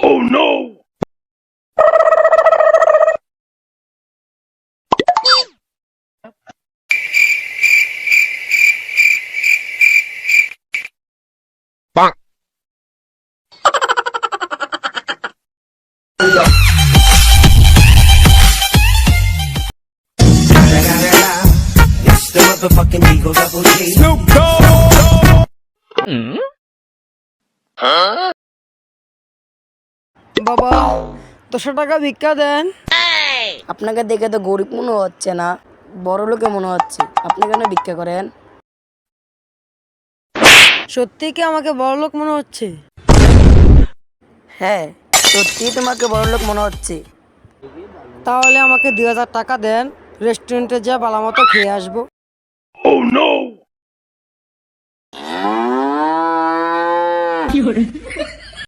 Oh no! Bonk. It's the motherfucking Eagle Double G. Snoop Dogg! বাবা 200 টাকা ভিক্ষা দেন। আপনাকে দেখে তো গরিব মনে হচ্ছে না, বড় লোকে মনে হচ্ছে। আপনি কেন ভিক্ষা করেন? সত্যি কি আমাকে বড়লোক মনে হচ্ছে? হ্যাঁ, সত্যি তোমাকে বড় লোক মনে হচ্ছে। তাহলে আমাকে 2000 টাকা দেন, রেস্টুরেন্টে যা ভালো মতো খেয়ে আসবো। Oh no!